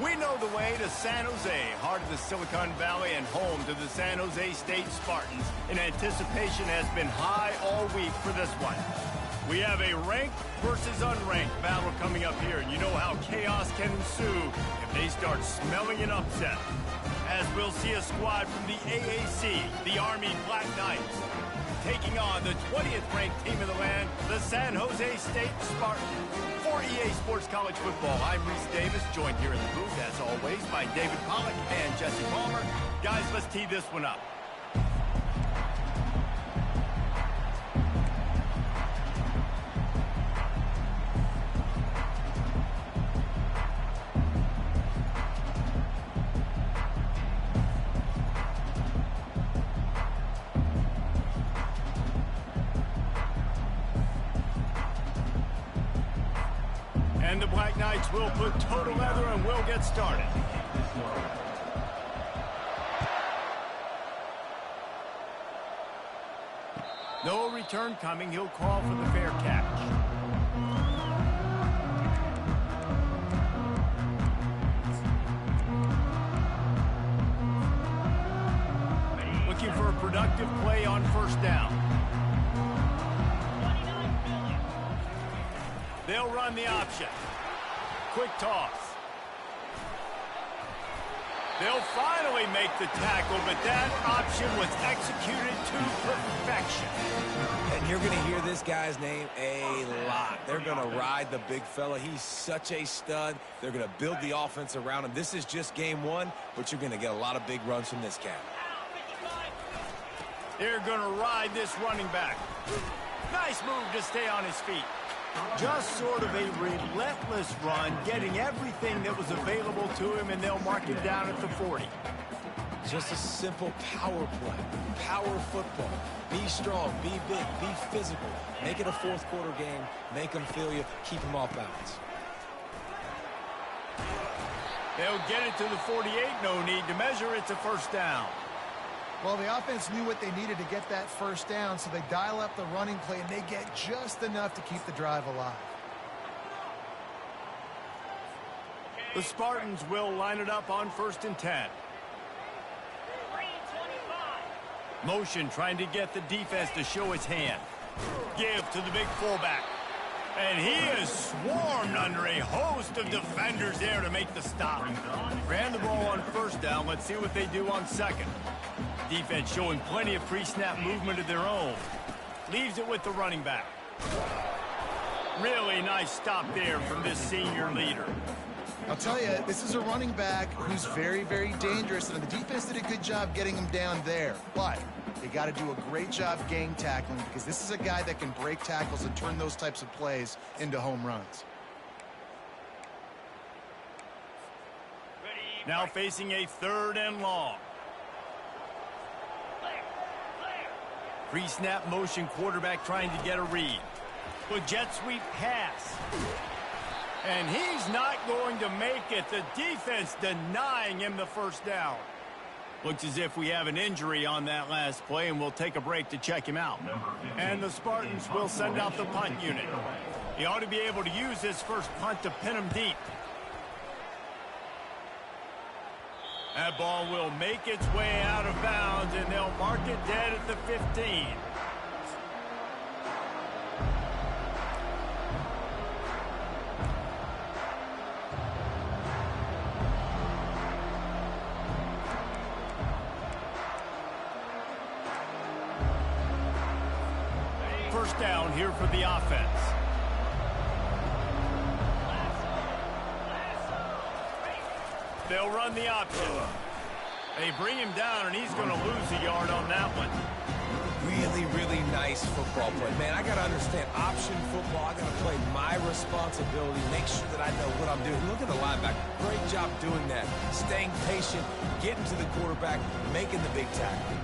We know the way to San Jose, heart of the Silicon Valley and home to the San Jose State Spartans. And anticipation has been high all week for this one. We have a ranked versus unranked battle coming up here, and you know how chaos can ensue if they start smelling an upset. As we'll see a squad from the AAC, the Army Black Knights, taking on the 20th ranked team in the land, the San Jose State Spartans. For EA Sports College Football, I'm Reese Davis, joined here in the booth, as always, by David Pollack and Jesse Palmer. Guys, let's tee this one up. And the Black Knights will put total leather and we'll get started. No return coming. He'll call for the fair catch. Looking for a productive play on first down. They'll run the option. Quick toss. They'll finally make the tackle, but that option was executed to perfection. And you're going to hear this guy's name a lot. They're going to ride the big fella. He's such a stud. They're going to build the offense around him. This is just game one, but you're going to get a lot of big runs from this cat. They're going to ride this running back. Nice move to stay on his feet. Just sort of a relentless run, getting everything that was available to him, and they'll mark it down at the 40. Just a simple power play, power football. Be strong, be big, be physical. Make it a fourth quarter game. Make them feel you. Keep them off balance. They'll get it to the 48. No need to measure. It's a first down. Well, the offense knew what they needed to get that first down, so they dial up the running play, and they get just enough to keep the drive alive. The Spartans will line it up on 1st and 10. Motion trying to get the defense to show his hand. Give to the big fullback. And he is swarmed under a host of defenders there to make the stop. Ran the ball on first down. Let's see what they do on second. Defense showing plenty of pre-snap movement of their own. Leaves it with the running back. Really nice stop there from this senior leader. I'll tell you, this is a running back who's very, very dangerous, and the defense did a good job getting him down there. But they got to do a great job gang tackling, because this is a guy that can break tackles and turn those types of plays into home runs. Now facing a 3rd and long. Pre-snap motion, quarterback trying to get a read. With jet sweep pass. And he's not going to make it. The defense denying him the first down. Looks as if we have an injury on that last play, and we'll take a break to check him out. And the Spartans will send out the punt unit. He ought to be able to use this first punt to pin him deep. That ball will make its way out of bounds, and they'll mark it dead at the 15. First down here for the offense. They'll run the option. They bring him down, and he's going to lose a yard on that one. Really, really nice football play. Man, I got to understand option football. I got to play my responsibility, make sure that I know what I'm doing. Look at the linebacker. Great job doing that. Staying patient, getting to the quarterback, making the big tackle.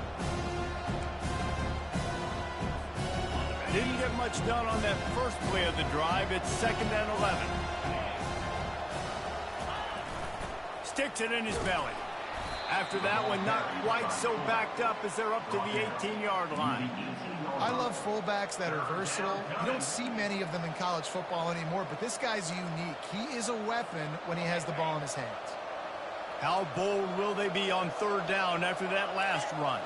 Didn't get much done on that first play of the drive. It's 2nd and 11. Sticks it in his belly. After that one, not quite so backed up as they're up to the 18-yard line. I love fullbacks that are versatile. You don't see many of them in college football anymore, but this guy's unique. He is a weapon when he has the ball in his hands. How bold will they be on third down after that last run?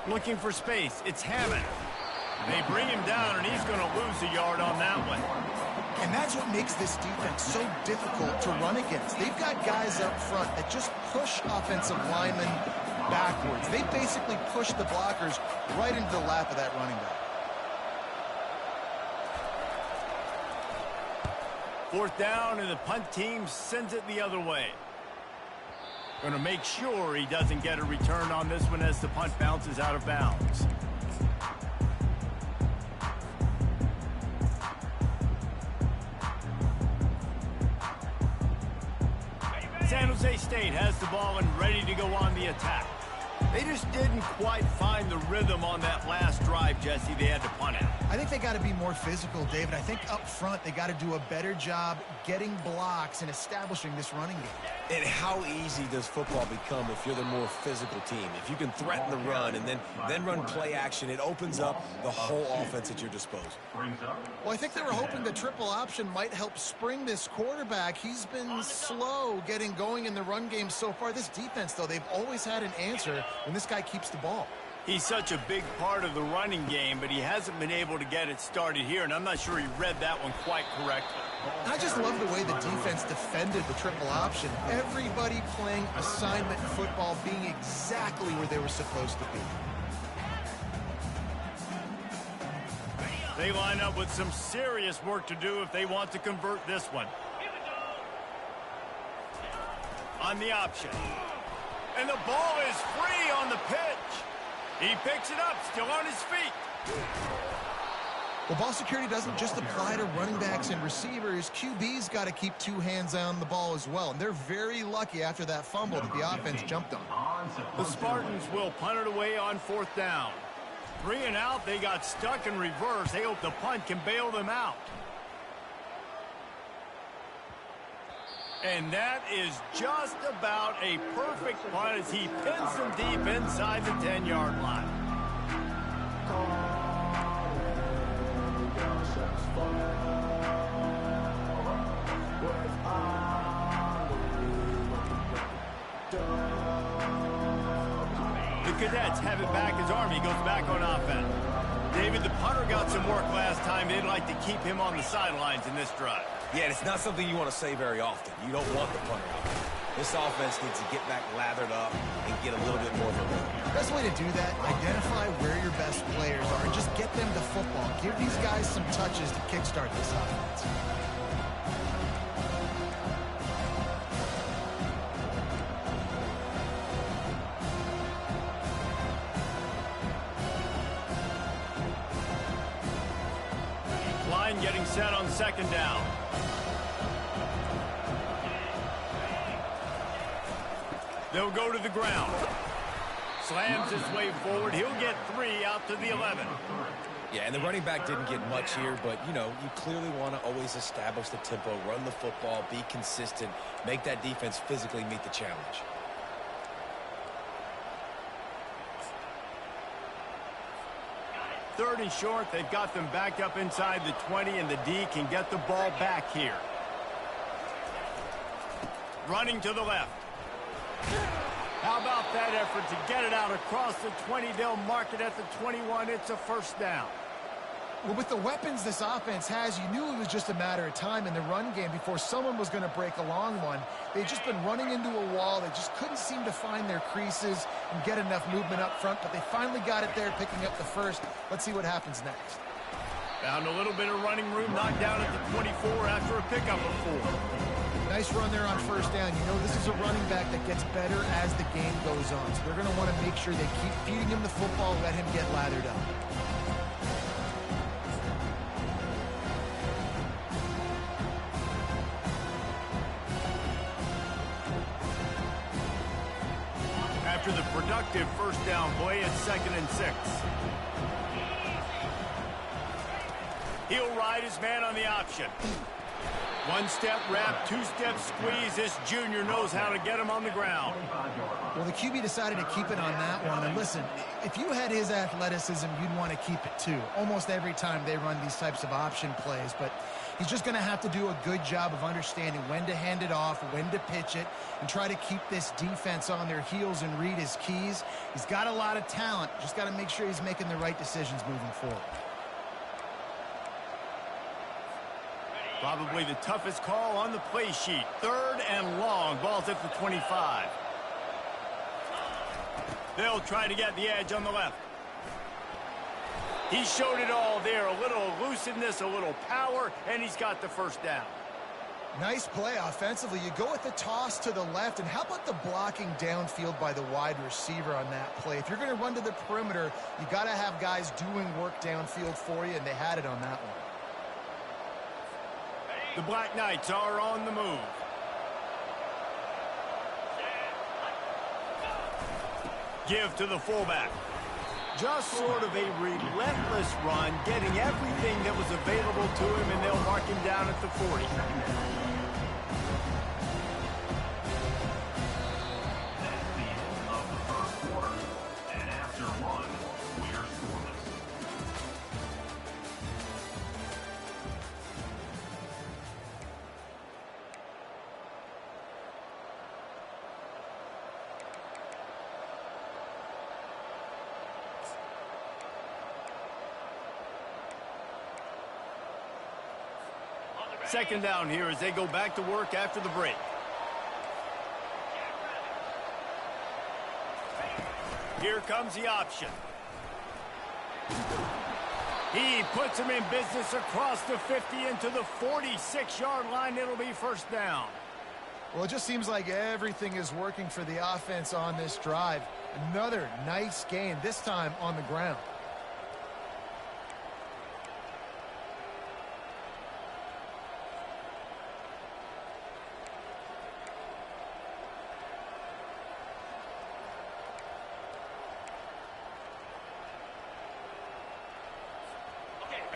Looking for space. It's Hammond. They bring him down, and he's going to lose a yard on that one. And that's what makes this defense so difficult to run against. They've got guys up front that just push offensive linemen backwards. They basically push the blockers right into the lap of that running back. Fourth down, and the punt team sends it the other way. Going to make sure he doesn't get a return on this one as the punt bounces out of bounds. San Jose State has the ball and ready to go on the attack. They just didn't quite find the rhythm on that last drive, Jesse. They had to punt it. I think they got to be more physical, David. I think up front they got to do a better job getting blocks and establishing this running game. And how easy does football become if you're the more physical team? If you can threaten the run and then run play action, it opens up the whole offense at your disposal. Well, I think they were hoping the triple option might help spring this quarterback. He's been slow getting going in the run game so far. This defense, though, they've always had an answer when this guy keeps the ball. He's such a big part of the running game, but he hasn't been able to get it started here, and I'm not sure he read that one quite correctly. I just love the way the defense defended the triple option. Everybody playing assignment football, being exactly where they were supposed to be. They line up with some serious work to do if they want to convert this one. On the option. And the ball is free on the pitch. He picks it up, still on his feet. Well, ball security doesn't just apply to running backs and receivers. QB's got to keep two hands on the ball as well. And they're very lucky after that fumble that the offense jumped on. The Spartans will punt it away on fourth down. 3 and out, they got stuck in reverse. They hope the punt can bail them out. And that is just about a perfect punt as he pins them deep inside the 10-yard line. The Cadets have it back as Army goes back on offense. David, the punter got some work last time. They'd like to keep him on the sidelines in this drive. Yeah, it's not something you want to say very often. You don't want the punter out. This offense needs to get back lathered up and get a little bit more of a rhythm. Best way to do that, identify where your best players are and just get them the football. Give these guys some touches to kickstart this offense. Line getting set on second down. They'll go to the ground. Slams his way forward. He'll get 3 out to the 11. Yeah, and the running back didn't get much here, but, you know, you clearly want to always establish the tempo, run the football, be consistent, make that defense physically meet the challenge. Third and short, they've got them back up inside the 20, and the D can get the ball back here. Running to the left. How about that effort to get it out across the 20? They'll mark it at the 21. It's a first down. Well, with the weapons this offense has, you knew it was just a matter of time in the run game before someone was going to break a long one. They've just been running into a wall. They just couldn't seem to find their creases and get enough movement up front, but they finally got it there, picking up the first. Let's see what happens next. Found a little bit of running room, knocked down at the 24 after a pickup of 4. Nice run there on first down. You know, this is a running back that gets better as the game goes on. So they're going to want to make sure they keep feeding him the football, let him get lathered up. After the productive first down play, it's 2nd and 6. He'll ride his man on the option. One-step wrap, two-step squeeze. This junior knows how to get him on the ground. Well, the QB decided to keep it on that one. And listen, if you had his athleticism, you'd want to keep it too. Almost every time they run these types of option plays. But he's just going to have to do a good job of understanding when to hand it off, when to pitch it, and try to keep this defense on their heels and read his keys. He's got a lot of talent. Just got to make sure he's making the right decisions moving forward. Probably the toughest call on the play sheet. 3rd and long. Ball's at the 25. They'll try to get the edge on the left. He showed it all there. A little elusiveness, a little power, and he's got the first down. Nice play offensively. You go with the toss to the left, and how about the blocking downfield by the wide receiver on that play? If you're going to run to the perimeter, you got to have guys doing work downfield for you, and they had it on that one. The Black Knights are on the move. Give to the fullback. Just sort of a relentless run, getting everything that was available to him, and they'll mark him down at the 40. Second down here as they go back to work after the break. Here comes the option. He puts him in business across the 50 into the 46-yard line. It'll be first down. Well, it just seems like everything is working for the offense on this drive. Another nice gain, this time on the ground.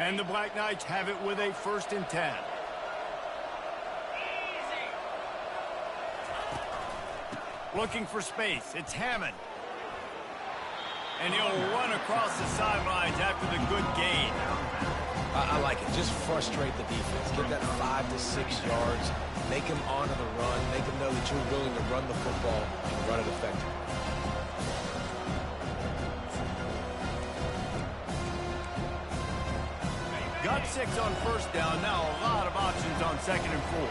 And the Black Knights have it with a 1st and 10. Looking for space. It's Hammond. And he'll run across the sidelines after the good gain. I like it. Just frustrate the defense. Get that 5 to 6 yards. Make them honor the run. Make them know that you're willing to run the football and run it effectively. Got 6 on first down. Now a lot of options on 2nd and 4.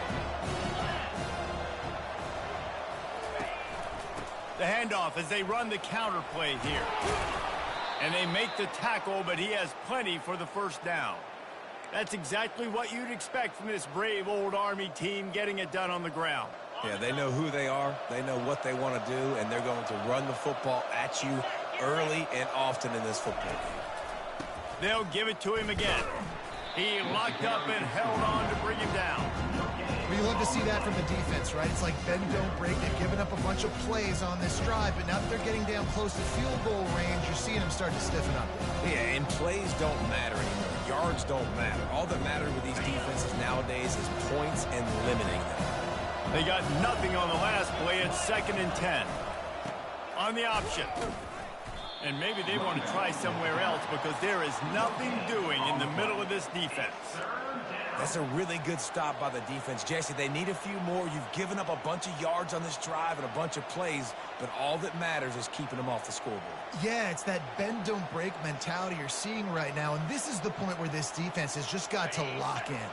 The handoff as they run the counter play here. And they make the tackle, but he has plenty for the first down. That's exactly what you'd expect from this brave old Army team, getting it done on the ground. Yeah, they know who they are. They know what they want to do, and they're going to run the football at you early and often in this football game. They'll give it to him again. He locked up and held on to bring him down. Well, you love to see that from the defense, right? It's like bend, don't break. They've given up a bunch of plays on this drive, but now that they're getting down close to field goal range, you're seeing them start to stiffen up. Yeah, and plays don't matter anymore. Yards don't matter. All that matters with these defenses nowadays is points and limiting them. They got nothing on the last play. It's 2nd and 10. On the option. And maybe they want to try somewhere else because there is nothing doing in the middle of this defense. That's a really good stop by the defense. Jesse, they need a few more. You've given up a bunch of yards on this drive and a bunch of plays, but all that matters is keeping them off the scoreboard. Yeah, it's that bend, don't break mentality you're seeing right now, and this is the point where this defense has just got to lock in.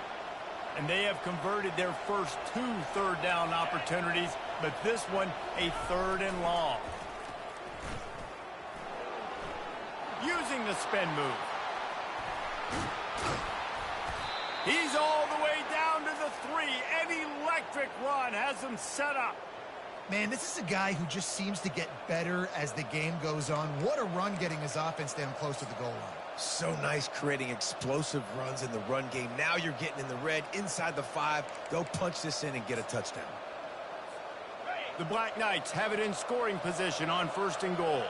And they have converted their first 2 third down opportunities, but this one a 3rd and long. Using the spin move. He's all the way down to the 3. An electric run has him set up. Man, this is a guy who just seems to get better as the game goes on. What a run getting his offense down close to the goal line. So nice creating explosive runs in the run game. Now you're getting in the red, inside the 5. Go punch this in and get a touchdown. The Black Knights have it in scoring position on 1st and goal.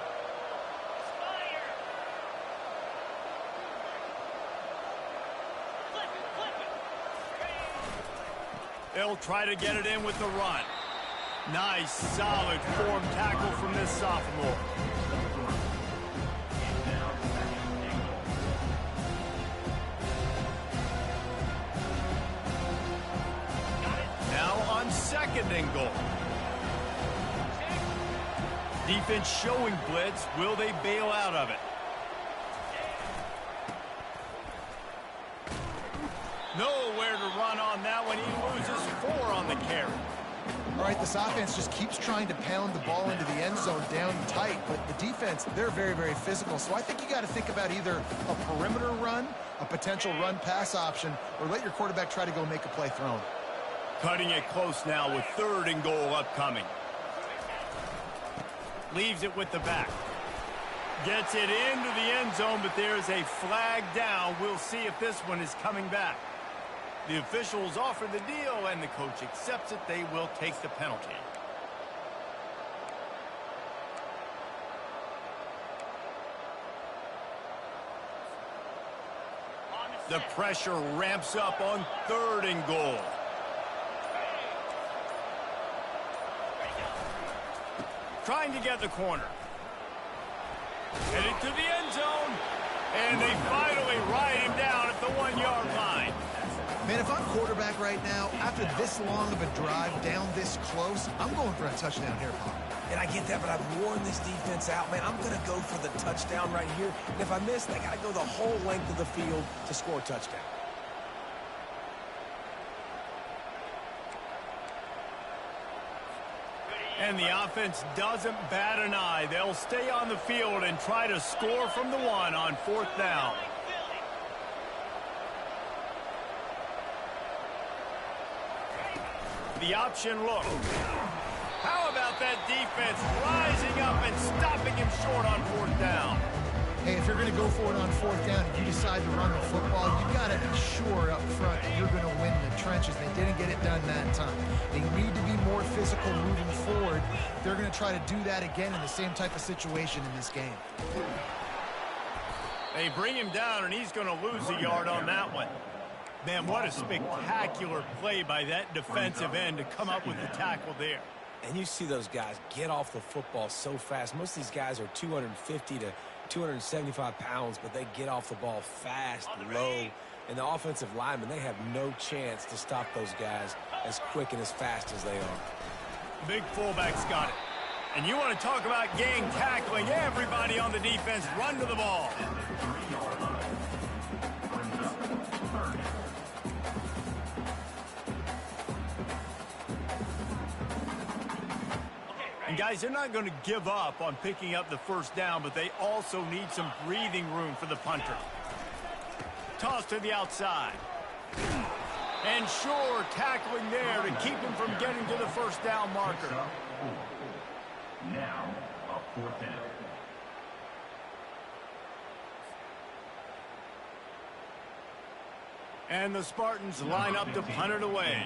They'll try to get it in with the run. Nice, solid form tackle from this sophomore. Now on 2nd and goal. Defense showing blitz. Will they bail out of it? Nowhere to run on that one. He loses 4 on the carry. All right, this offense just keeps trying to pound the ball into the end zone down tight, but the defense, they're very, very physical. So I think you got to think about either a perimeter run, a potential run-pass option, or let your quarterback try to go make a play thrown. Cutting it close now with 3rd and goal upcoming. Leaves it with the back. Gets it into the end zone, but there's a flag down. We'll see if this one is coming back. The officials offer the deal, and the coach accepts it. They will take the penalty. The pressure ramps up on 3rd and goal. Trying to get the corner. Headed to the end zone. And they finally ride him down at the 1-yard line. Man, if I'm quarterback right now, after this long of a drive down this close, I'm going for a touchdown here, Pop. And I get that, but I've worn this defense out, man. I'm going to go for the touchdown right here. And if I miss, they got to go the whole length of the field to score a touchdown. And the offense doesn't bat an eye. They'll stay on the field and try to score from the 1 on 4th down. The option look. How about that defense rising up and stopping him short on 4th down? Hey, if you're going to go for it on 4th down and you decide to run the football, you got to be sure up front that you're going to win the trenches. They didn't get it done that time. They need to be more physical moving forward. They're going to try to do that again in the same type of situation in this game. They bring him down, and he's going to lose a yard on that one. Man, what a spectacular play by that defensive end to come up with the tackle there. And you see those guys get off the football so fast. Most of these guys are 250 to 275 pounds, but they get off the ball fast, low. And the offensive linemen, they have no chance to stop those guys as quick and as fast as they are. Big fullback's got it. And you want to talk about gang tackling. Everybody on the defense run to the ball. And guys, they're not going to give up on picking up the 1st down, but they also need some breathing room for the punter. Toss to the outside. And sure, tackling there to keep him from getting to the 1st down marker. Now, a 4th down. And the Spartans line up to punt it away.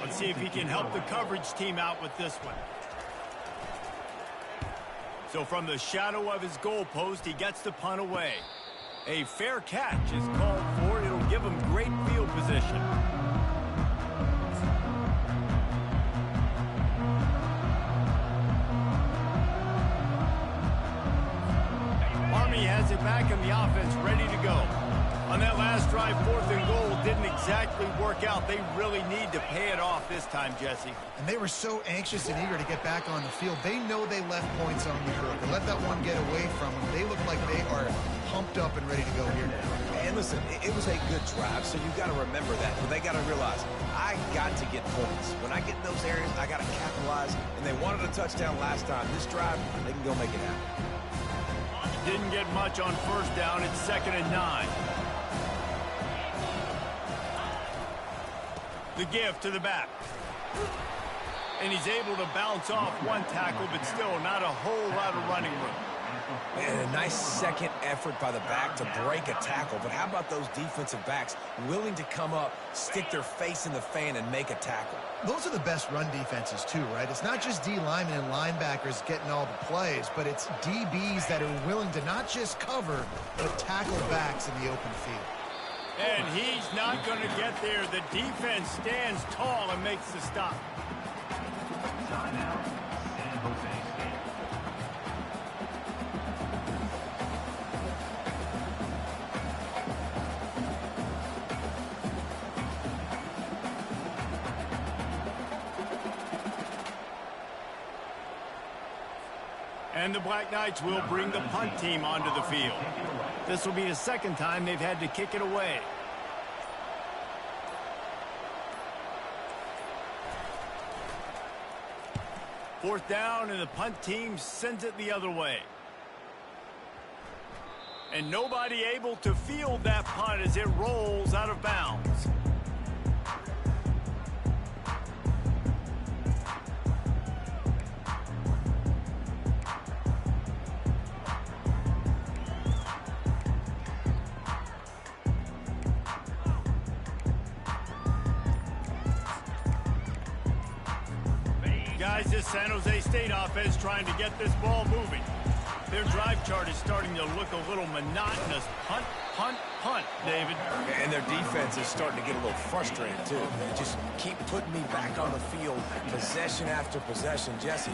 Let's see if he can help the coverage team out with this one. So from the shadow of his goalpost, he gets the punt away. A fair catch is called for. It'll give him great field position. Army has it back in the offense, ready to go. On that last drive, 4th and goal didn't exactly work out. They really need to pay it off this time, Jesse. And they were so anxious and eager to get back on the field. They know they left points on the board. They let that one get away from them. They look like they are pumped up and ready to go here now. And listen, it was a good drive, so you've got to remember that. But they got to realize, I got to get points. When I get in those areas, I got to capitalize. And they wanted a touchdown last time. This drive, they can go make it happen. Didn't get much on 1st down. It's 2nd and 9. The give to the back. And he's able to bounce off one tackle, but still not a whole lot of running room. And a nice second effort by the back to break a tackle. But how about those defensive backs willing to come up, stick their face in the fan, and make a tackle? Those are the best run defenses, too, right? It's not just D linemen and linebackers getting all the plays, but it's DBs that are willing to not just cover, but tackle backs in the open field. And he's not going to get there. The defense stands tall and makes the stop. Timeout, San Jose State. And the Black Knights will bring the punt team onto the field. This will be the second time they've had to kick it away. Fourth down, and the punt team sends it the other way. And nobody able to field that punt as it rolls out of bounds. Guys, this San Jose State offense trying to get this ball moving. Their drive chart is starting to look a little monotonous. Punt, punt, punt, David. And their defense is starting to get a little frustrated, too. They just keep putting me back on the field, possession after possession. Jesse,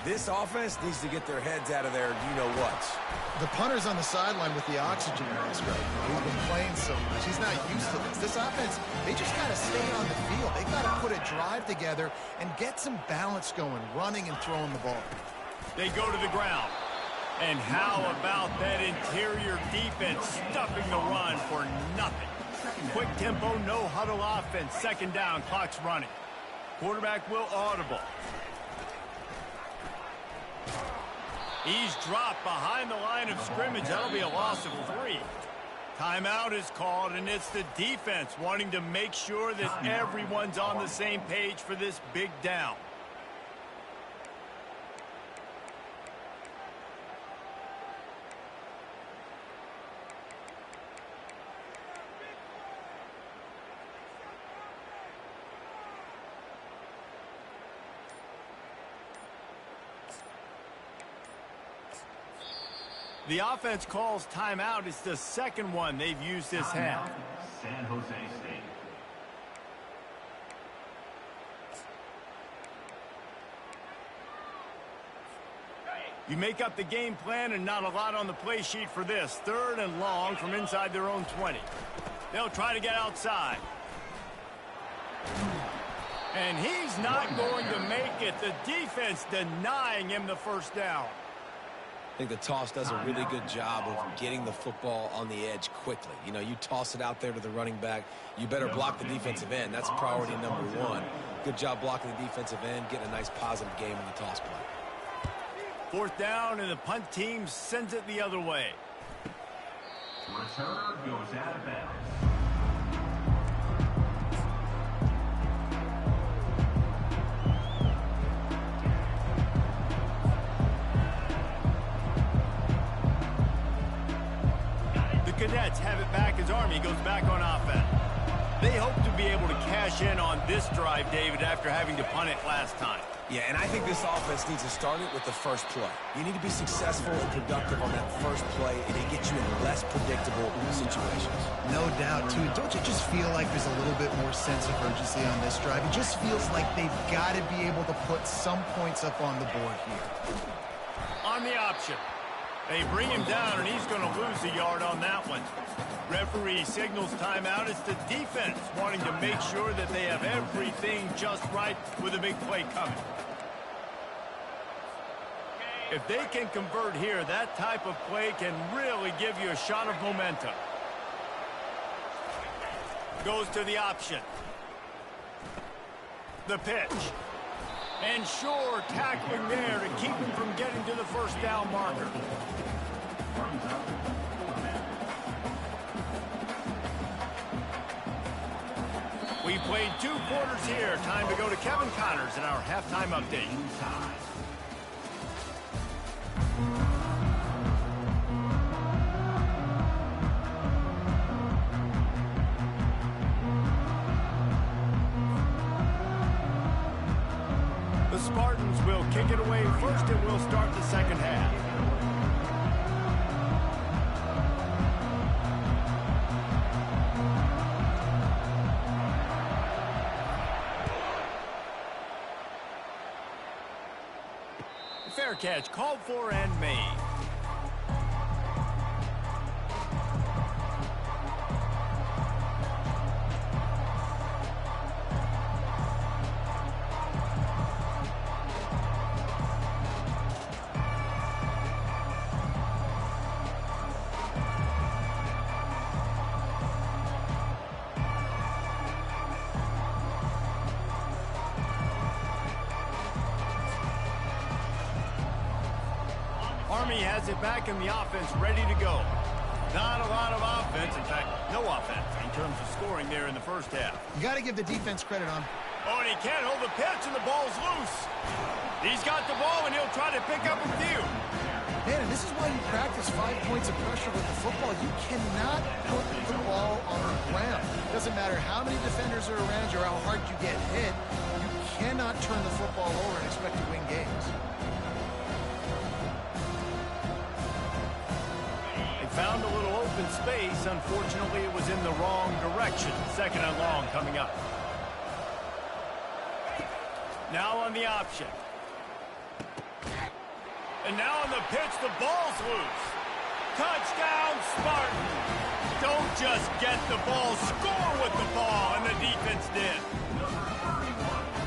this offense needs to get their heads out of their you-know-whats. The punter's on the sideline with the oxygen mask right now. He's been playing so much. He's not used to this. This offense, they just got to stay on the field. They got to put a drive together and get some balance going, running and throwing the ball. They go to the ground. And how about that interior defense stuffing the run for nothing? Quick tempo, no huddle offense. Second down, clock's running. Quarterback will audible. He's dropped behind the line of scrimmage. That'll be a loss of 3. Timeout is called, and it's the defense wanting to make sure that everyone's on the same page for this big down. The offense calls timeout. It's the second one they've used this half. San Jose State. You make up the game plan and not a lot on the play sheet for this. Third and long from inside their own 20. They'll try to get outside. And he's not going to make it. The defense denying him the first down. I think the toss does a really good job of getting the football on the edge quickly. You know, you toss it out there to the running back, you better block the defensive end. That's priority number 1. Good job blocking the defensive end, getting a nice positive game in the toss play. Fourth down, and the punt team sends it the other way. Returner goes out of bounds. Cadets have it back as Army goes back on offense. They hope to be able to cash in on this drive, David, after having to punt it last time. Yeah, and I think this offense needs to start it with the first play. You need to be successful and productive on that first play, and it gets you in less predictable situations. No doubt, too. Don't you just feel like there's a little bit more sense of urgency on this drive? It just feels like they've got to be able to put some points up on the board here. On the option. They bring him down, and he's going to lose a yard on that one. Referee signals timeout. It's the defense wanting to make sure that they have everything just right with a big play coming. If they can convert here, that type of play can really give you a shot of momentum. Goes to the option. The pitch. And sure, tackling there to keep him from getting to the first down marker. We played 2 quarters here. Time to go to Kevin Connors in our halftime update. The Spartans will kick it away first, and we'll start the second half. catch called for and made. Army has it back in the offense, ready to go. Not a lot of offense, in fact, no offense in terms of scoring there in the first half. You got to give the defense credit on. Oh, and he can't hold the pitch, and the ball's loose. He's got the ball, and he'll try to pick up a few. Man, and this is why you practice 5 points of pressure with the football. You cannot put the ball on the ground. Doesn't matter how many defenders are around you or how hard you get hit. You cannot turn the football over and expect to win games. Found a little open space. Unfortunately, it was in the wrong direction. Second and long coming up. Now on the option. And now on the pitch, the ball's loose. Touchdown, Spartan. Don't just get the ball, score with the ball, and the defense did.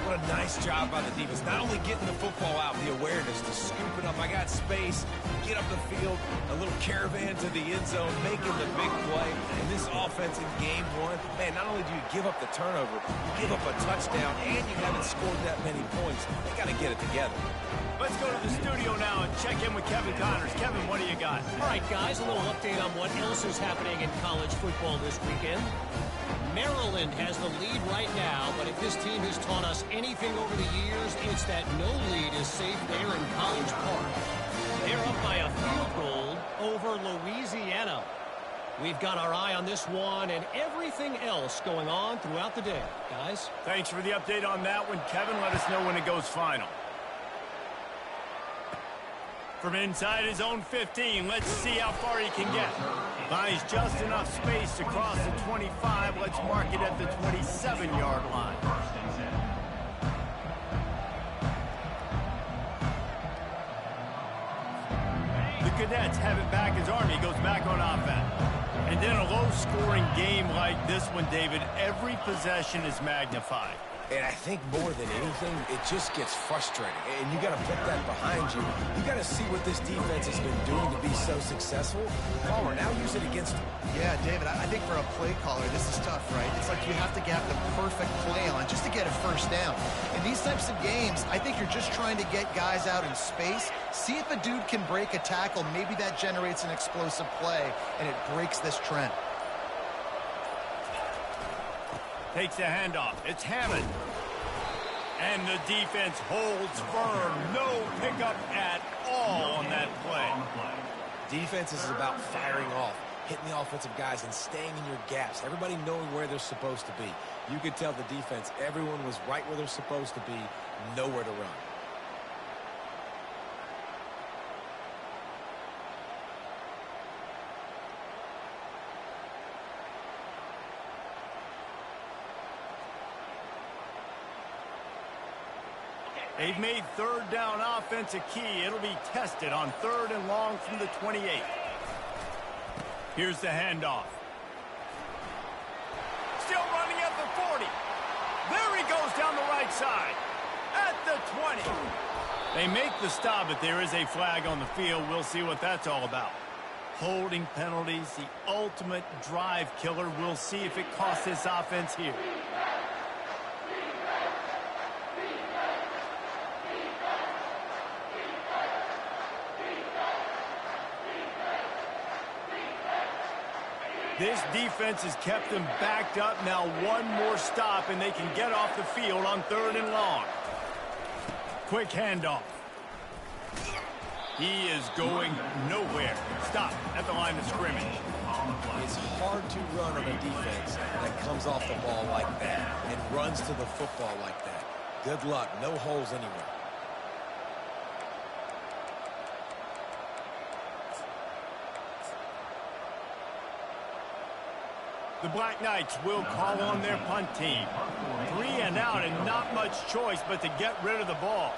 What a nice job by the defense. Not only getting the football out, the awareness to scoop it up. I got space, get up the field, a little caravan to the end zone, making the big play. And this offense in game one, man, not only do you give up the turnover, you give up a touchdown, and you haven't scored that many points. They got to get it together. Let's go to the studio now and check in with Kevin Connors. Kevin, what do you got? All right, guys, a little update on what else is happening in college football this weekend. Maryland has the lead right now, but if this team has taught us anything over the years, it's that no lead is safe there in College Park. They're up by a field goal over Louisiana. We've got our eye on this one and everything else going on throughout the day. Guys? Thanks for the update on that one, Kevin. Let us know when it goes final. From inside his own 15, let's see how far he can get. Finds just enough space to cross the 25. Let's mark it at the 27-yard line. The Cadets have it back as Army goes back on offense. And then a low-scoring game like this one, David, every possession is magnified. And I think more than anything, it just gets frustrating. And you got to put that behind you. You got to see what this defense has been doing to be so successful. Palmer, now use it against them. Yeah, David, I think for a play caller, this is tough, right? It's like you have to get the perfect play on just to get a first down. In these types of games, I think you're just trying to get guys out in space, see if a dude can break a tackle. Maybe that generates an explosive play, and it breaks this trend. Takes the handoff. It's Hammond. And the defense holds firm. No pickup at all on that play. Defense is about firing off, hitting the offensive guys and staying in your gaps. Everybody knowing where they're supposed to be. You could tell the defense, everyone was right where they're supposed to be, nowhere to run. They've made third down offense a key. It'll be tested on third and long from the 28. Here's the handoff. Still running at the 40. There he goes down the right side. At the 20. They make the stop, but there is a flag on the field. We'll see what that's all about. Holding penalties, the ultimate drive killer. We'll see if it costs this offense here. This defense has kept them backed up. Now one more stop, and they can get off the field on third and long. Quick handoff. He is going nowhere. Stop at the line of scrimmage. It's hard to run on a defense that comes off the ball like that and runs to the football like that. Good luck. No holes anywhere. The Black Knights will call on their punt team. 3 and out and not much choice but to get rid of the ball.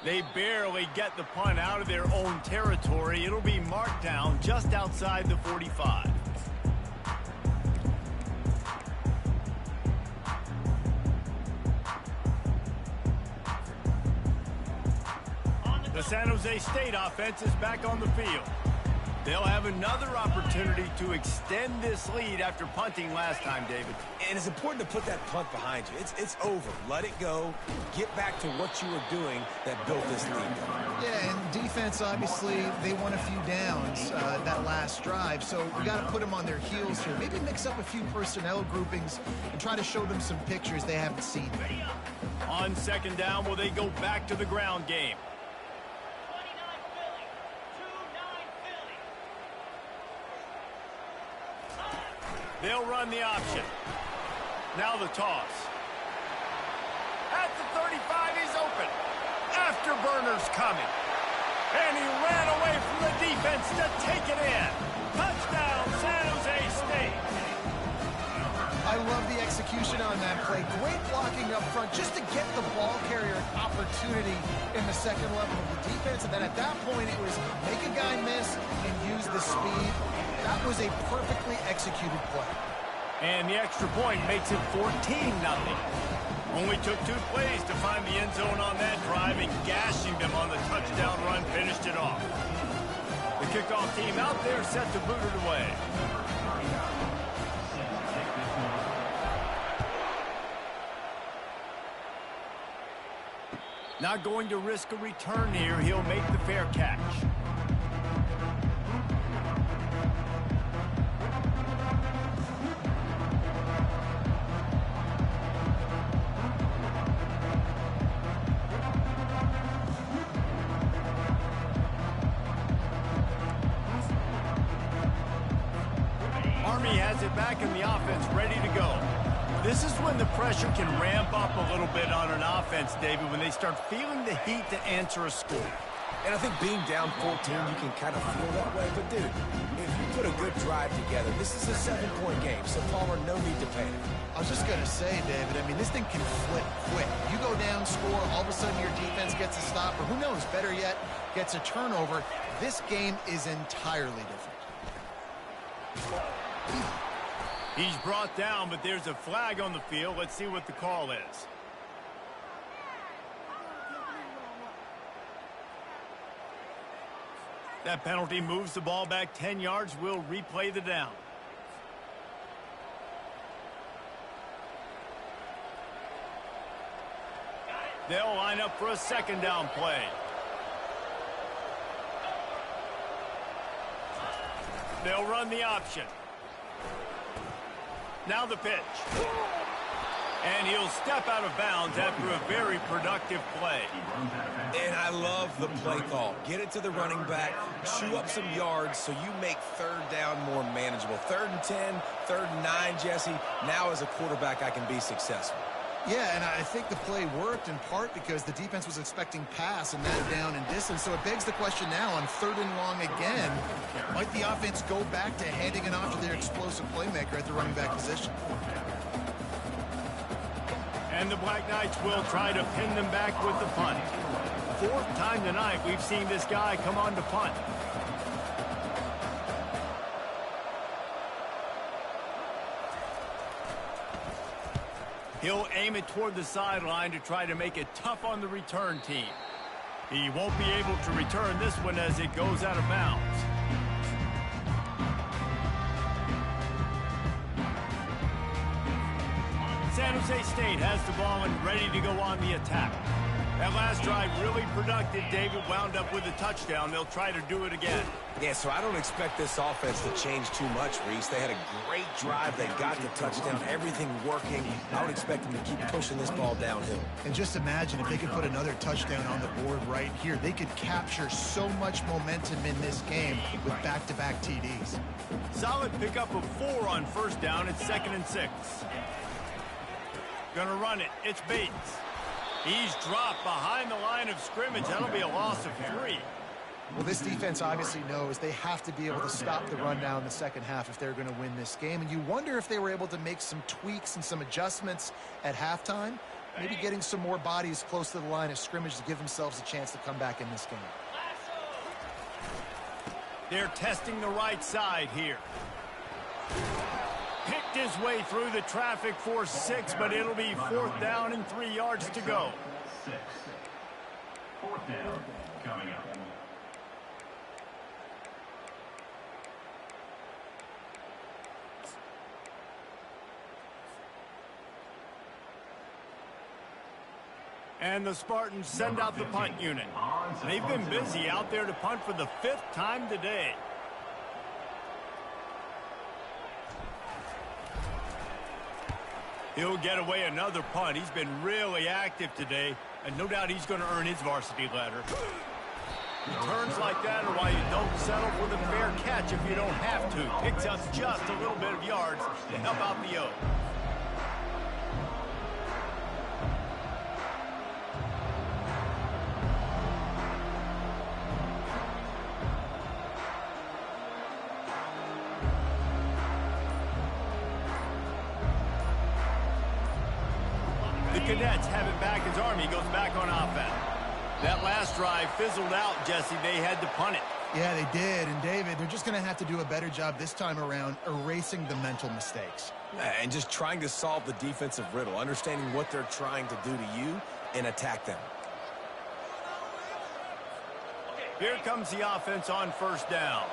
They barely get the punt out of their own territory. It'll be marked down just outside the 45. The San Jose State offense is back on the field. They'll have another opportunity to extend this lead after punting last time, David. And it's important to put that punt behind you. It's over. Let it go. Get back to what you were doing that built this lead. Yeah, and defense, obviously, they won a few downs that last drive, so we got to put them on their heels here. Maybe mix up a few personnel groupings and try to show them some pictures they haven't seen yet. On second down, will they go back to the ground game? They'll run the option. Now the toss. At the 35, he's open. Afterburner's coming. And he ran away from the defense to take it in. Touchdown, San Jose State. I love the execution on that play. Great blocking up front just to get the ball carrier an opportunity in the second level of the defense. And then at that point, it was make a guy miss and use the speed. That was a perfectly executed play. And the extra point makes it 14-0. Only took 2 plays to find the end zone on that drive, and gashing them on the touchdown run finished it off. The kickoff team out there set to boot it away. Not going to risk a return here. He'll make the fair catch. Army has it back in the offense, ready to go. This is when the pressure can ramp up a little bit on an offense, David, when they start feeling the heat to answer a score. And I think being down 14, you can kind of feel that way. But, dude, if you put a good drive together, this is a 7-point game, so Palmer, no need to panic. I was just going to say, David, I mean, this thing can flip quick. You go down, score, all of a sudden your defense gets a stop, or who knows, better yet, gets a turnover. This game is entirely different. He's brought down, but there's a flag on the field. Let's see what the call is. That penalty moves the ball back 10 yards. We'll replay the down. They'll line up for a second down play. They'll run the option. Now the pitch. And he'll step out of bounds after a very productive play. And I love the play call. Get it to the running back, chew up some yards so you make third down more manageable. 3rd and 10, 3rd and 9, Jesse. Now as a quarterback, I can be successful. Yeah, and I think the play worked in part because the defense was expecting pass and that down and distance. So it begs the question now on 3rd and long again, might the offense go back to handing it off to their explosive playmaker at the running back position? And the Black Knights will try to pin them back with the punt. 4th time tonight we've seen this guy come on to punt. He'll aim it toward the sideline to try to make it tough on the return team. He won't be able to return this one as it goes out of bounds. San Jose State has the ball and ready to go on the attack. That last drive really productive. David wound up with a touchdown. They'll try to do it again. Yeah, so I don't expect this offense to change too much, Reese. They had a great drive. They got the touchdown. Everything working. I would expect them to keep pushing this ball downhill. And just imagine if they could put another touchdown on the board right here. They could capture so much momentum in this game with back-to-back TDs. Solid pickup of 4 on 1st down. It's 2nd and 6. Gonna run it. It's Bates. He's dropped behind the line of scrimmage. That'll be a loss of 3. Well, this defense obviously knows they have to be able to stop the run down in the second half if they're going to win this game. And you wonder if they were able to make some tweaks and some adjustments at halftime. maybe getting some more bodies close to the line of scrimmage to give themselves a chance to come back in this game. They're testing the right side here. Picked his way through the traffic for 6, but it'll be 4th down and 3 yards to go. 6. 4th down coming up. And the Spartans send out the punt unit. They've been busy out there to punt for the 5th time today. He'll get away another punt. He's been really active today, and no doubt he's going to earn his varsity letter. Returns like that are why you don't settle for the fair catch if you don't have to. Picks up just a little bit of yards to help out the O. The Cadets have it back as Army goes back on offense. That last drive fizzled out, Jesse. They had to punt it. Yeah, they did. And, David, they're just going to have to do a better job this time around erasing the mental mistakes. And just trying to solve the defensive riddle, understanding what they're trying to do to you and attack them. Here comes the offense on 1st down.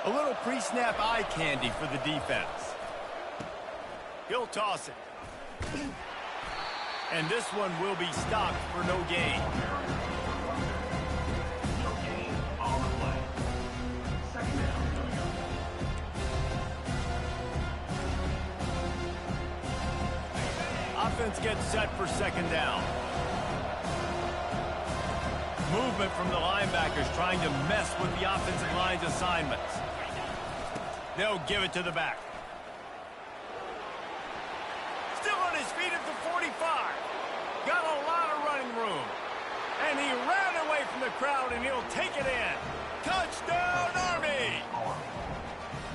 A little pre-snap eye candy for the defense. He'll toss it. And this one will be stopped for no gain. No gain on the play. 2nd down coming up. Offense gets set for 2nd down. Movement from the linebackers trying to mess with the offensive line's assignments. They'll give it to the back. Still on his feet at the 45. Got a lot of running room. And he ran away from the crowd, and he'll take it in. Touchdown, Army!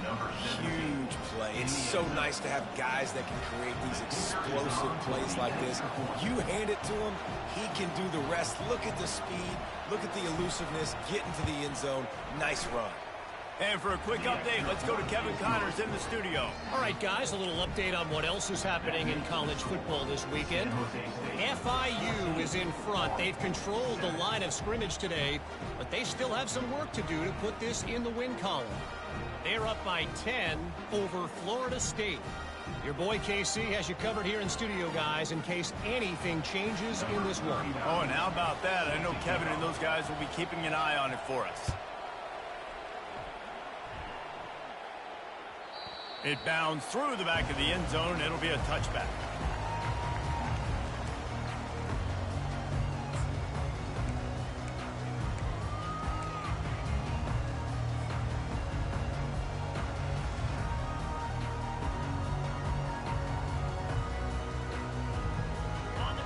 Number 17. Huge play. It's so nice to have guys that can create these explosive plays like this. You hand it to him, he can do the rest. Look at the speed. Look at the elusiveness. Get into the end zone. Nice run. And for a quick update, let's go to Kevin Connors in the studio. All right, guys, a little update on what else is happening in college football this weekend. FIU is in front. They've controlled the line of scrimmage today, but they still have some work to do to put this in the win column. They're up by 10 over Florida State. Your boy KC has you covered here in studio, guys, in case anything changes in this one. Oh, and how about that? I know Kevin and those guys will be keeping an eye on it for us. It bounds through the back of the end zone. It'll be a touchback.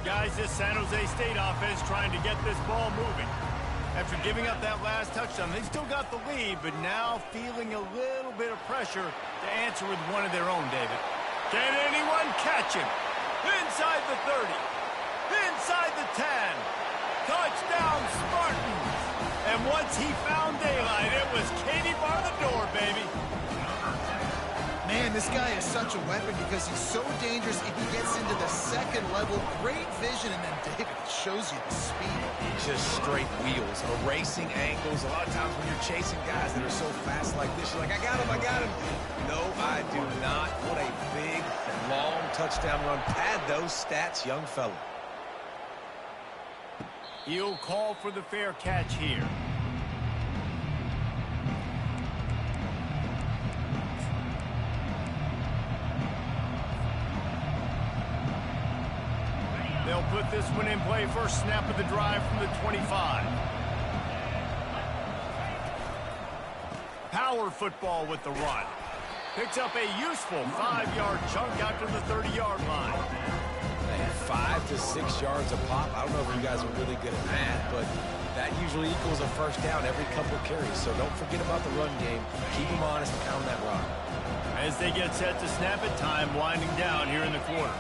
Guys, this San Jose State offense trying to get this ball moving. After giving up that last touchdown, they still got the lead, but now feeling a little bit of pressure to answer with one of their own, David. Can anyone catch him? Inside the 30. Inside the 10. Touchdown, Spartans. And once he found daylight, it was Katie bar the door, baby. Man, this guy is such a weapon because he's so dangerous if he gets into the 2nd level. Great vision, and then David shows you the speed. Just straight wheels, erasing angles. A lot of times when you're chasing guys that are so fast like this, you're like, I got him. No, I do not. What a big, long touchdown run. Pad those stats, young fella. He'll call for the fair catch here. They'll put this one in play. First snap of the drive from the 25. Power football with the run. Picks up a useful 5-yard chunk after the 30-yard line. Man, 5 to 6 yards a pop. I don't know if you guys are really good at math, but that usually equals a first down every couple carries. So don't forget about the run game. Keep them honest and pound that rock. As they get set to snap it, time winding down here in the quarter.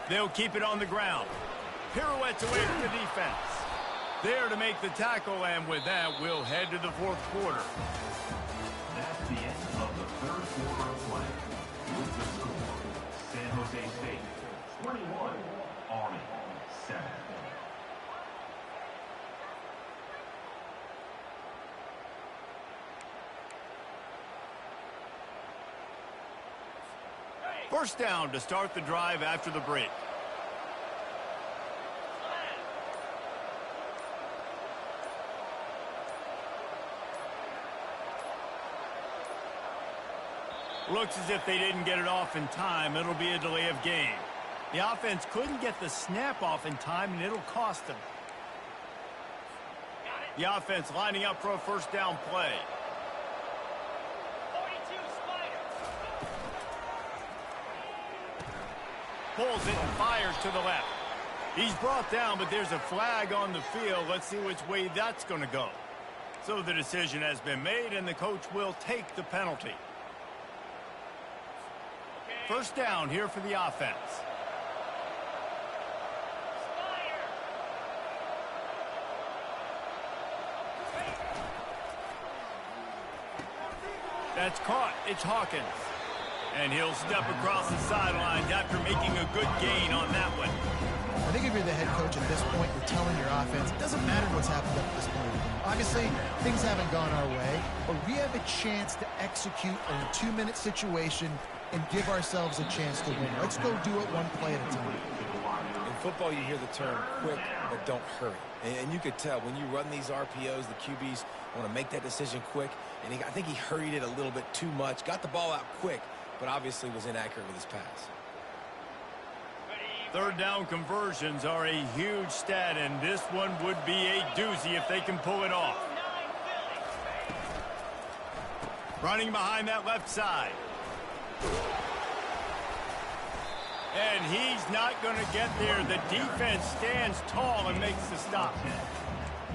They'll keep it on the ground. Pirouettes away from the defense. There to make the tackle, and with that, we'll head to the fourth quarter. That's the end of the third quarter of play. With the score, San Jose State 21, Army 7. First down to start the drive after the break. Looks as if they didn't get it off in time. It'll be a delay of game. The offense couldn't get the snap off in time, and it'll cost them. The offense lining up for a first down play. Pulls it and fires to the left. He's brought down, but there's a flag on the field. Let's see which way that's going to go. So the decision has been made, and the coach will take the penalty. First down here for the offense. That's caught. It's Hawkins. And he'll step across the sidelines after making a good gain on that one. I think if you're the head coach at this point, you're telling your offense, it doesn't matter what's happened up to this point. Obviously, things haven't gone our way, but we have a chance to execute a 2-minute situation and give ourselves a chance to win. Let's go do it one play at a time. In football, you hear the term quick, but don't hurry. And you could tell when you run these RPOs, the QBs want to make that decision quick. And I think he hurried it a little bit too much, got the ball out quick, but obviously was inaccurate with his pass. Third down conversions are a huge stat, and this one would be a doozy if they can pull it off. Running behind that left side. And he's not going to get there. The defense stands tall and makes the stop.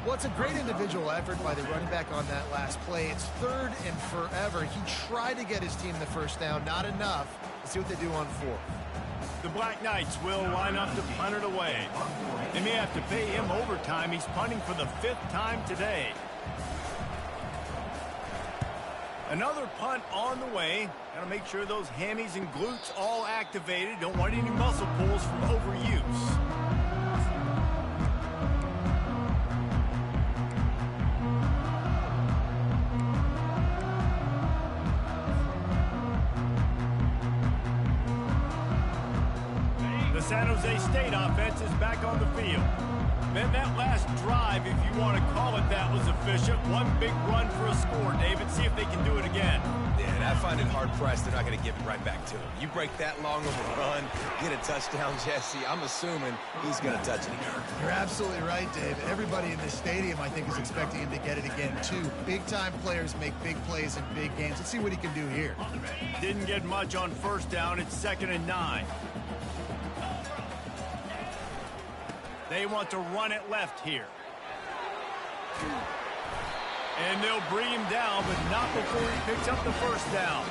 Well, it's a great individual effort by the running back on that last play. It's third and forever. He tried to get his team the first down. Not enough. Let's see what they do on fourth. The Black Knights will line up to punt it away. They may have to pay him overtime. He's punting for the 5th time today. Another punt on the way. Got to make sure those hammies and glutes all activated. Don't want any muscle pulls from overuse. The San Jose State offense is back on the field. Man, that last drive, if you want to call it that, was efficient. One big run for a score, David. See if they can do it again. Yeah, and I find it hard-pressed they're not going to give it right back to him. You break that long of a run, get a touchdown, Jesse, I'm assuming he's going to touch it again. You're absolutely right, Dave. Everybody in this stadium, I think, is expecting him to get it again, too. Big-time players make big plays in big games. Let's see what he can do here. Didn't get much on first down. It's 2nd and 9. They want to run it left here. And they'll bring him down, but not before he picks up the first down.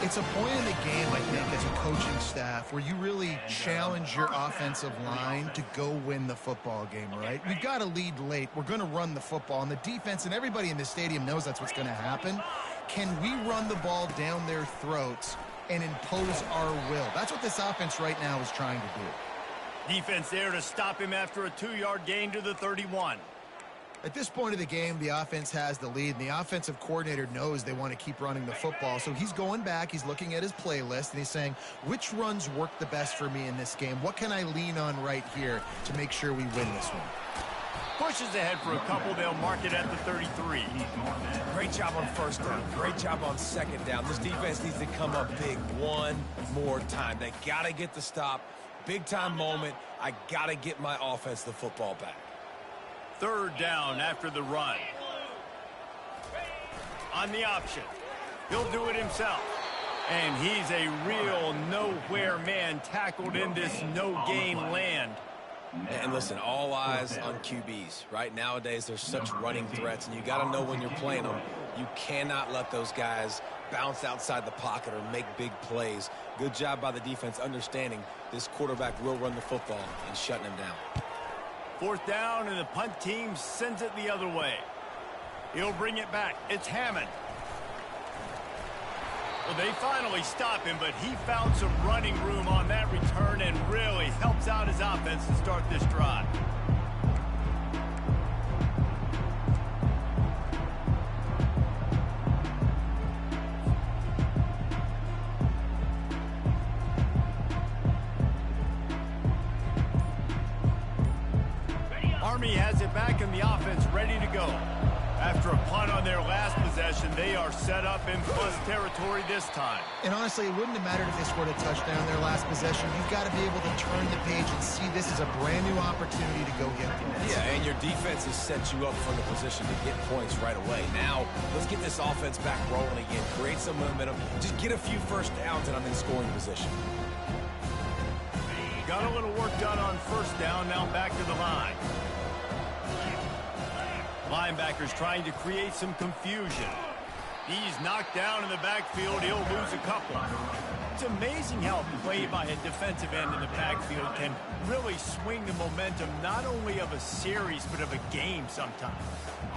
It's a point in the game, I think, as a coaching staff, where you really challenge your offensive line to go win the football game, right? We've got to lead late. We're going to run the football, and the defense and everybody in the stadium knows that's what's going to happen. Can we run the ball down their throats and impose our will? That's what this offense right now is trying to do. Defense there to stop him after a 2-yard gain to the 31. At this point of the game, the offense has the lead, and the offensive coordinator knows they want to keep running the football. So he's going back, he's looking at his playlist, and he's saying, which runs work the best for me in this game? What can I lean on right here to make sure we win this one? Pushes ahead for a couple. They'll mark it at the 33. Great job on first down. Great job on second down. This defense needs to come up big one more time. They got to get the stop. Big-time moment. I got to get my offense the football back. Third down after the run. On the option. He'll do it himself. And he's a real nowhere man tackled in this no-game land. And listen, all eyes on QBs, right? Nowadays, there's such running threats, and you got to know when you're playing them. You cannot let those guys bounce outside the pocket or make big plays. Good job by the defense understanding this quarterback will run the football and shutting him down. 4th down, and the punt team sends it the other way. He'll bring it back. It's Hammond. Well, they finally stop him, but he found some running room on that return and really helps out his offense to start this drive. Army has it back in the offense ready to go. After a punt on their last possession, they are set up in plus territory this time. And honestly, it wouldn't have mattered if they scored a touchdown their last possession. You've got to be able to turn the page and see this as a brand new opportunity to go get points. Yeah, and your defense has set you up for the position to get points right away. Now, let's get this offense back rolling again. Create some momentum. Just get a few first downs, and I'm in scoring position. Got a little work done on 1st down. Now back to the line. Linebackers trying to create some confusion. He's knocked down in the backfield. He'll lose a couple. It's amazing how play by a defensive end in the backfield can really swing the momentum not only of a series but of a game sometimes.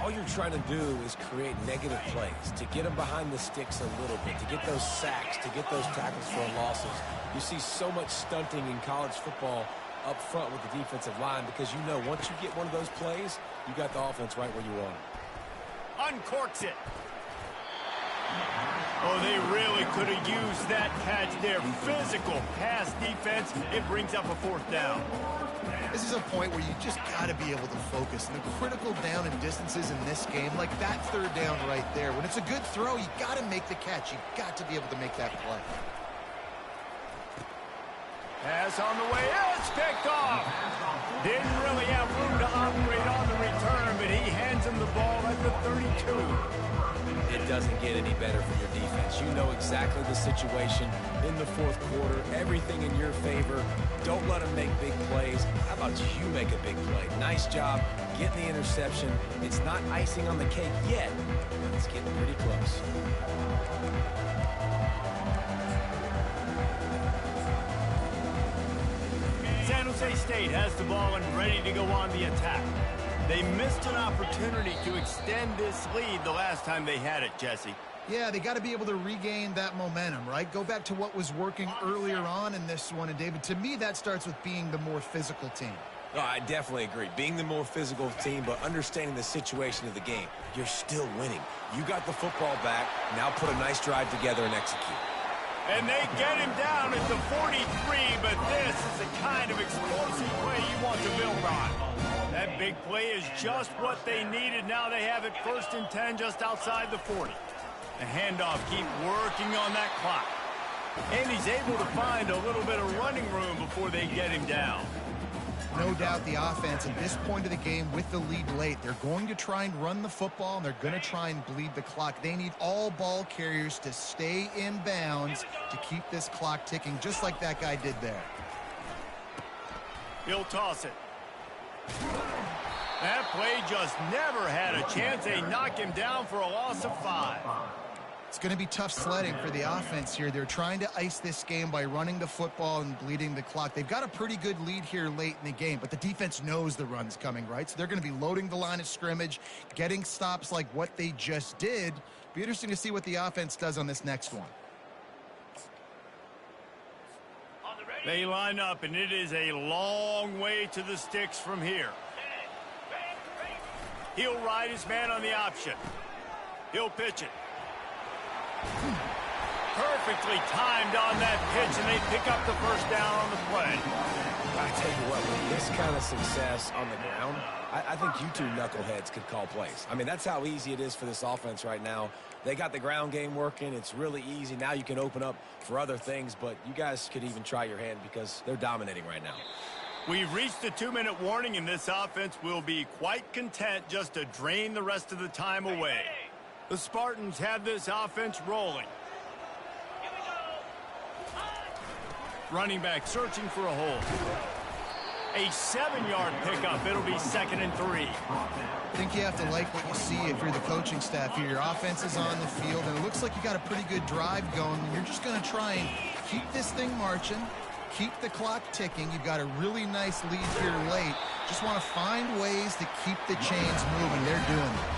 All you're trying to do is create negative plays, to get them behind the sticks a little bit, to get those sacks, to get those tackles for losses. You see so much stunting in college football up front with the defensive line because you know once you get one of those plays, you got the offense right where you want it. Uncorks it. Oh, they really could have used that catch there. Physical pass defense. It brings up a 4th down. This is a point where you just got to be able to focus. And the critical down and distances in this game, like that 3rd down right there, when it's a good throw, you got to make the catch. You got to be able to make that play. Pass on the way. It's picked off. Didn't really have room to operate on the return, but he hands him the ball at the 32. It doesn't get any better for your defense. You know exactly the situation in the 4th quarter. Everything in your favor. Don't let them make big plays. How about you make a big play? Nice job getting the interception. It's not icing on the cake yet, but it's getting pretty close. San Jose State has the ball and ready to go on the attack. They missed an opportunity to extend this lead the last time they had it, Jesse. Yeah, they got to be able to regain that momentum, right? Go back to what was working earlier on in this one. And, David, to me, that starts with being the more physical team. Oh, I definitely agree. Being the more physical team, but understanding the situation of the game. You're still winning. You got the football back. Now put a nice drive together and execute. And they get him down at the 43, but this is the kind of explosive play you want to build on. That big play is just what they needed. Now they have it 1st and 10 just outside the 40. The handoff keep working on that clock. And he's able to find a little bit of running room before they get him down. No doubt the offense at this point of the game with the lead late, they're going to try and run the football, and they're going to try and bleed the clock. They need all ball carriers to stay in bounds to keep this clock ticking, just like that guy did there. He'll toss it. That play just never had a chance. They knock him down for a loss of 5. It's going to be tough sledding for the offense here. They're trying to ice this game by running the football and bleeding the clock. They've got a pretty good lead here late in the game, but the defense knows the run's coming, right? So they're going to be loading the line of scrimmage, getting stops like what they just did. Be interesting to see what the offense does on this next one. They line up, and it is a long way to the sticks from here. He'll ride his man on the option. He'll pitch it. Perfectly timed on that pitch, and they pick up the 1st down on the play. I tell you what, with this kind of success on the ground, I think you two knuckleheads could call plays. I mean, that's how easy it is for this offense right now. They got the ground game working. It's really easy. Now you can open up for other things, but you guys could even try your hand because they're dominating right now. We've reached the 2-minute warning, and this offense will be quite content just to drain the rest of the time away. The Spartans have this offense rolling. Running back searching for a hole. A 7-yard pickup. It'll be 2nd and 3. I think you have to like what you see if you're the coaching staff here. Your offense is on the field, and it looks like you got a pretty good drive going. You're just going to try and keep this thing marching, keep the clock ticking. You've got a really nice lead here late. Just want to find ways to keep the chains moving. They're doing it.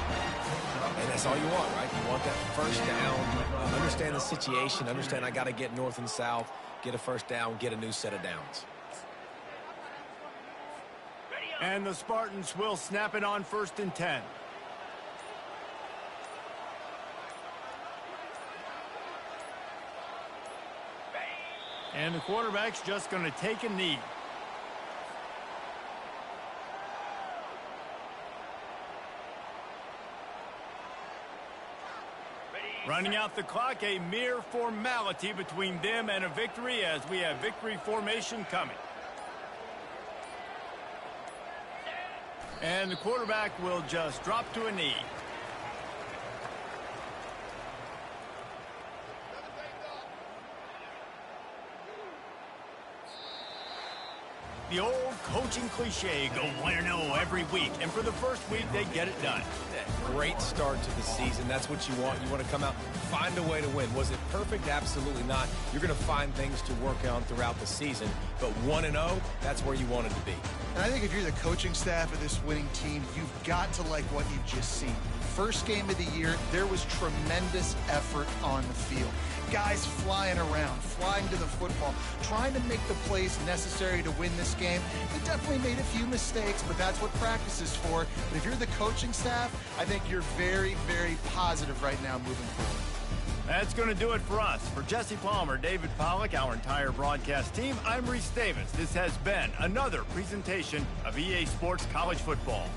And that's all you want, right? You want that first down, understand the situation, understand I got to get north and south, get a first down, get a new set of downs. And the Spartans will snap it on 1st and 10. And the quarterback's just going to take a knee. Running out the clock, a mere formality between them and a victory as we have victory formation coming. And the quarterback will just drop to a knee. The old coaching cliche, go 1-0 every week. And for the first week, they get it done. Great start to the season. That's what you want. You want to come out, find a way to win. Was it perfect? Absolutely not. You're going to find things to work on throughout the season. But 1-0, that's where you wanted to be. And I think if you're the coaching staff of this winning team, you've got to like what you've just seen. First game of the year, there was tremendous effort on the field. Guys flying around, flying to the football, trying to make the plays necessary to win this game. They definitely made a few mistakes, but that's what practice is for. But if you're the coaching staff, I think you're very, very positive right now moving forward. That's going to do it for us. For Jesse Palmer, David Pollack, our entire broadcast team, I'm Reese Davis. This has been another presentation of EA Sports College Football.